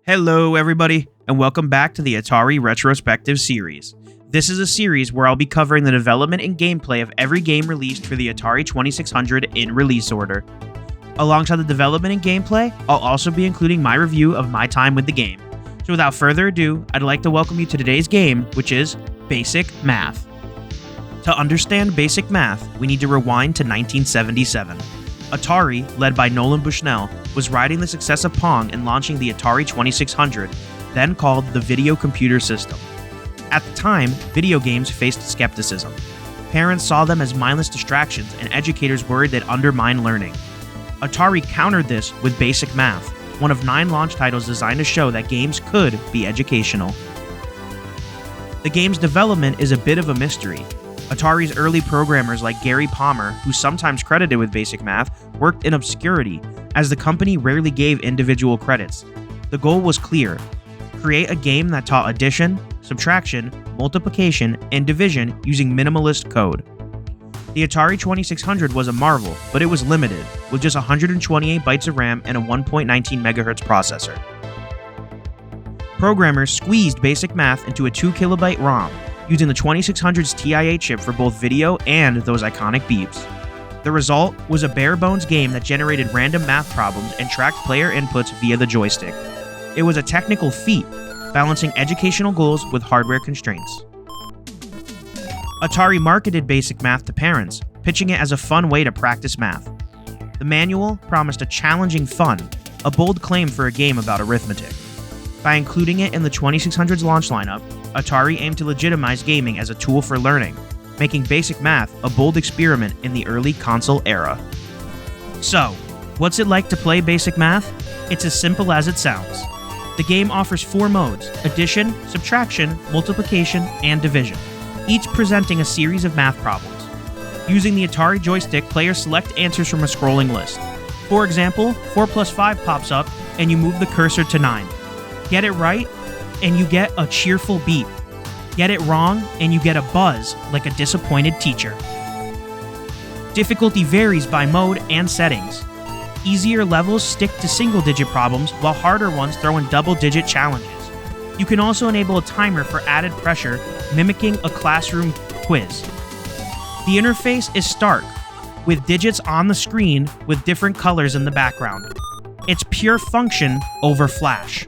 Hello everybody, and welcome back to the Atari Retrospective series. This is a series where I'll be covering the development and gameplay of every game released for the Atari 2600 in release order. Alongside the development and gameplay, I'll also be including my review of my time with the game. So without further ado, I'd like to welcome you to today's game, which is Basic Math. To understand Basic Math, we need to rewind to 1977. Atari, led by Nolan Bushnell, was riding the success of Pong and launching the Atari 2600, then called the Video Computer System. At the time, video games faced skepticism. Parents saw them as mindless distractions, and educators worried they'd undermine learning. Atari countered this with Basic Math, one of 9 launch titles designed to show that games could be educational. The game's development is a bit of a mystery. Atari's early programmers like Gary Palmer, who's sometimes credited with Basic Math, worked in obscurity, as the company rarely gave individual credits. The goal was clear: create a game that taught addition, subtraction, multiplication, and division using minimalist code. The Atari 2600 was a marvel, but it was limited, with just 128 bytes of RAM and a 1.19 MHz processor. Programmers squeezed Basic Math into a 2 KB ROM, using the 2600's TIA chip for both video and those iconic beeps. The result was a bare-bones game that generated random math problems and tracked player inputs via the joystick. It was a technical feat, balancing educational goals with hardware constraints. Atari marketed Basic Math to parents, pitching it as a fun way to practice math. The manual promised a challenging fun, a bold claim for a game about arithmetic. By including it in the 2600's launch lineup, Atari aimed to legitimize gaming as a tool for learning, making Basic Math a bold experiment in the early console era. So, what's it like to play Basic Math? It's as simple as it sounds. The game offers 4 modes: addition, subtraction, multiplication, and division, each presenting a series of math problems. Using the Atari joystick, players select answers from a scrolling list. For example, 4 plus 5 pops up, and you move the cursor to 9. Get it right, and you get a cheerful beep. Get it wrong, and you get a buzz like a disappointed teacher. Difficulty varies by mode and settings. Easier levels stick to single-digit problems, while harder ones throw in double-digit challenges. You can also enable a timer for added pressure, mimicking a classroom quiz. The interface is stark, with digits on the screen with different colors in the background. It's pure function over flash.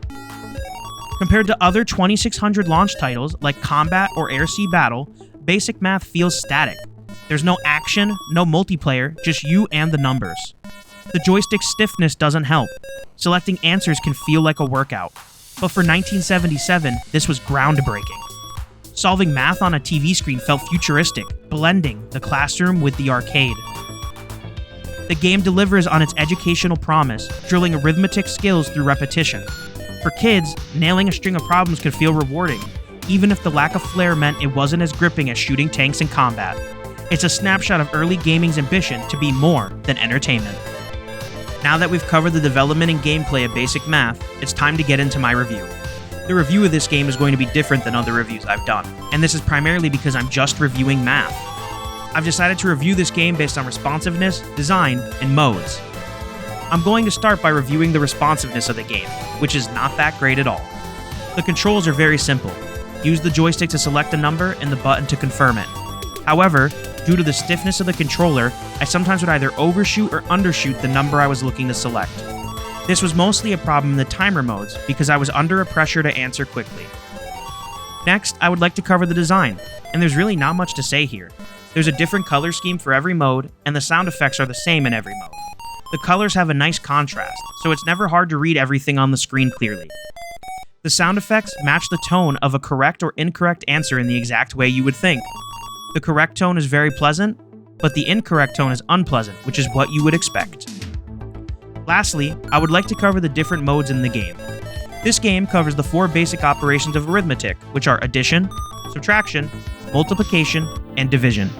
Compared to other 2600 launch titles like Combat or Air Sea Battle, Basic Math feels static. There's no action, no multiplayer, just you and the numbers. The joystick stiffness doesn't help. Selecting answers can feel like a workout. But for 1977, this was groundbreaking. Solving math on a TV screen felt futuristic, blending the classroom with the arcade. The game delivers on its educational promise, drilling arithmetic skills through repetition. For kids, nailing a string of problems could feel rewarding, even if the lack of flair meant it wasn't as gripping as shooting tanks in combat. It's a snapshot of early gaming's ambition to be more than entertainment. Now that we've covered the development and gameplay of Basic Math, it's time to get into my review. The review of this game is going to be different than other reviews I've done, and this is primarily because I'm just reviewing math. I've decided to review this game based on responsiveness, design, and modes. I'm going to start by reviewing the responsiveness of the game, which is not that great at all. The controls are very simple. Use the joystick to select a number and the button to confirm it. However, due to the stiffness of the controller, I sometimes would either overshoot or undershoot the number I was looking to select. This was mostly a problem in the timer modes because I was under a pressure to answer quickly. Next, I would like to cover the design, and there's really not much to say here. There's a different color scheme for every mode, and the sound effects are the same in every mode. The colors have a nice contrast, so it's never hard to read everything on the screen clearly. The sound effects match the tone of a correct or incorrect answer in the exact way you would think. The correct tone is very pleasant, but the incorrect tone is unpleasant, which is what you would expect. Lastly, I would like to cover the different modes in the game. This game covers the 4 basic operations of arithmetic, which are addition, subtraction, multiplication, and division.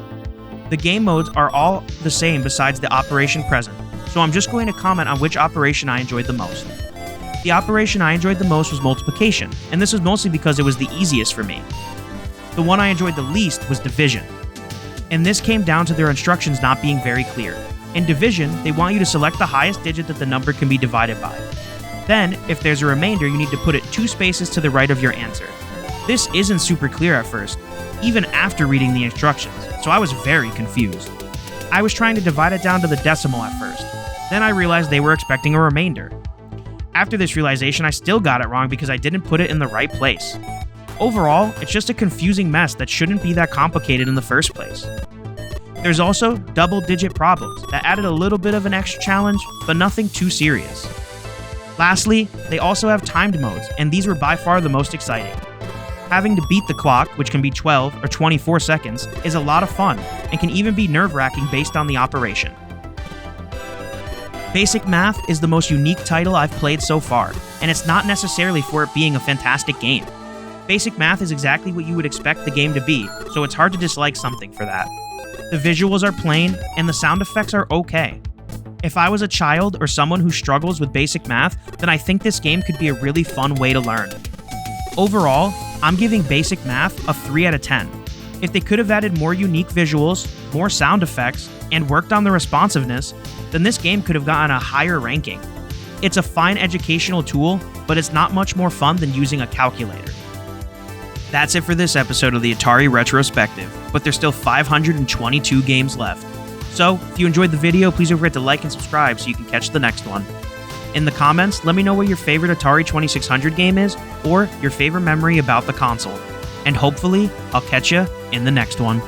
The game modes are all the same besides the operation present, so I'm just going to comment on which operation I enjoyed the most. The operation I enjoyed the most was multiplication, and this was mostly because it was the easiest for me. The one I enjoyed the least was division, and this came down to their instructions not being very clear. In division, they want you to select the highest digit that the number can be divided by. Then, if there's a remainder, you need to put it 2 spaces to the right of your answer. This isn't super clear at first, even after reading the instructions, so I was very confused. I was trying to divide it down to the decimal at first. Then I realized they were expecting a remainder. After this realization, I still got it wrong because I didn't put it in the right place. Overall, it's just a confusing mess that shouldn't be that complicated in the first place. There's also double-digit problems that added a little bit of an extra challenge, but nothing too serious. Lastly, they also have timed modes, and these were by far the most exciting. Having to beat the clock, which can be 12 or 24 seconds, is a lot of fun, and can even be nerve-wracking based on the operation. Basic Math is the most unique title I've played so far, and it's not necessarily for it being a fantastic game. Basic Math is exactly what you would expect the game to be, so it's hard to dislike something for that. The visuals are plain, and the sound effects are okay. If I was a child or someone who struggles with basic math, then I think this game could be a really fun way to learn. Overall, I'm giving Basic Math a 3 out of 10. If they could have added more unique visuals, more sound effects, and worked on the responsiveness, then this game could have gotten a higher ranking. It's a fine educational tool, but it's not much more fun than using a calculator. That's it for this episode of the Atari Retrospective, but there's still 522 games left. So, if you enjoyed the video, please don't forget to like and subscribe so you can catch the next one. In the comments, let me know what your favorite Atari 2600 game is, or your favorite memory about the console. And hopefully, I'll catch you in the next one.